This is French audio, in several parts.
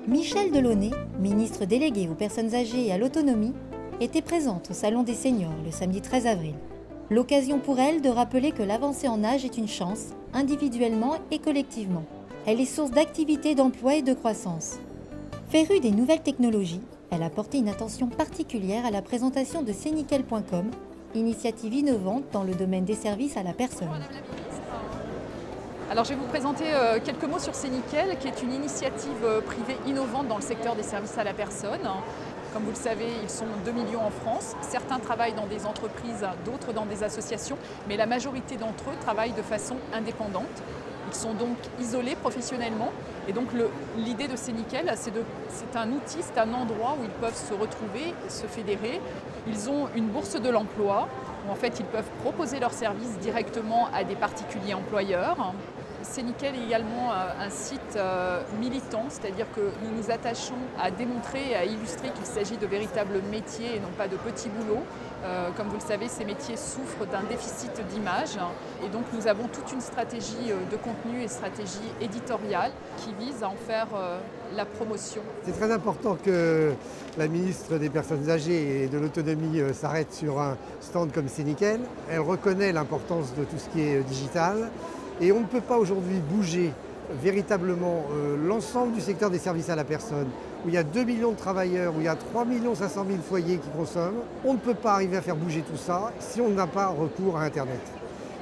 Michèle Delaunay, ministre déléguée aux personnes âgées et à l'autonomie, était présente au Salon des seniors le samedi 13 avril. L'occasion pour elle de rappeler que l'avancée en âge est une chance, individuellement et collectivement. Elle est source d'activité, d'emploi et de croissance. Férue des nouvelles technologies, elle a porté une attention particulière à la présentation de Cenickel.com, initiative innovante dans le domaine des services à la personne. Alors je vais vous présenter quelques mots sur Cenickel, qui est une initiative privée innovante dans le secteur des services à la personne. Comme vous le savez, ils sont 2 millions en France. Certains travaillent dans des entreprises, d'autres dans des associations, mais la majorité d'entre eux travaillent de façon indépendante. Ils sont donc isolés professionnellement. Et donc l'idée de Cenickel, c'est un outil, c'est un endroit où ils peuvent se retrouver, se fédérer. Ils ont une bourse de l'emploi, où en fait ils peuvent proposer leurs services directement à des particuliers employeurs. Cenickel est également un site militant, c'est-à-dire que nous nous attachons à démontrer et à illustrer qu'il s'agit de véritables métiers et non pas de petits boulots. Comme vous le savez, ces métiers souffrent d'un déficit d'image et donc nous avons toute une stratégie de contenu et stratégie éditoriale qui vise à en faire la promotion. C'est très important que la ministre des Personnes âgées et de l'Autonomie s'arrête sur un stand comme Cenickel. Elle reconnaît l'importance de tout ce qui est digital. Et on ne peut pas aujourd'hui bouger véritablement l'ensemble du secteur des services à la personne, où il y a 2 millions de travailleurs, où il y a 3 500 000 foyers qui consomment. On ne peut pas arriver à faire bouger tout ça si on n'a pas recours à Internet.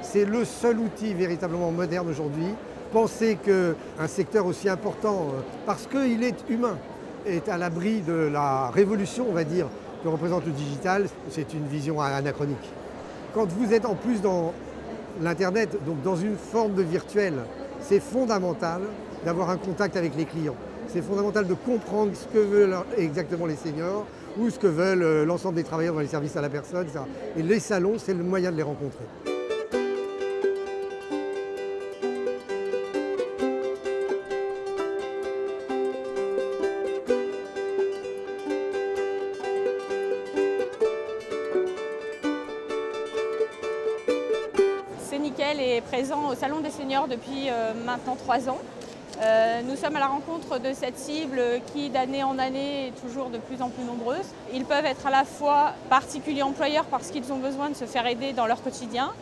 C'est le seul outil véritablement moderne aujourd'hui. Penser qu'un secteur aussi important, parce qu'il est humain, est à l'abri de la révolution, on va dire, que représente le digital, c'est une vision anachronique. Quand vous êtes en plus dans l'Internet, donc dans une forme de virtuel, c'est fondamental d'avoir un contact avec les clients. C'est fondamental de comprendre ce que veulent exactement les seniors ou ce que veulent l'ensemble des travailleurs dans les services à la personne, etc. Et les salons, c'est le moyen de les rencontrer. Cenickel est présent au Salon des seniors depuis maintenant 3 ans. Nous sommes à la rencontre de cette cible qui, d'année en année, est toujours de plus en plus nombreuse. Ils peuvent être à la fois particuliers employeurs parce qu'ils ont besoin de se faire aider dans leur quotidien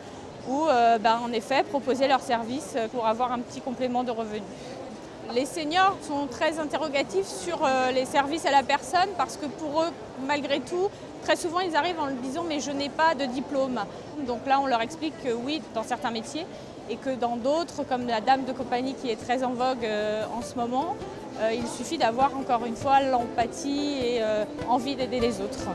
ou en effet proposer leurs services pour avoir un petit complément de revenus. Les seniors sont très interrogatifs sur les services à la personne parce que pour eux, malgré tout, très souvent ils arrivent en disant « mais je n'ai pas de diplôme ». Donc là on leur explique que oui, dans certains métiers, et que dans d'autres, comme la dame de compagnie qui est très en vogue en ce moment, il suffit d'avoir encore une fois l'empathie et envie d'aider les autres.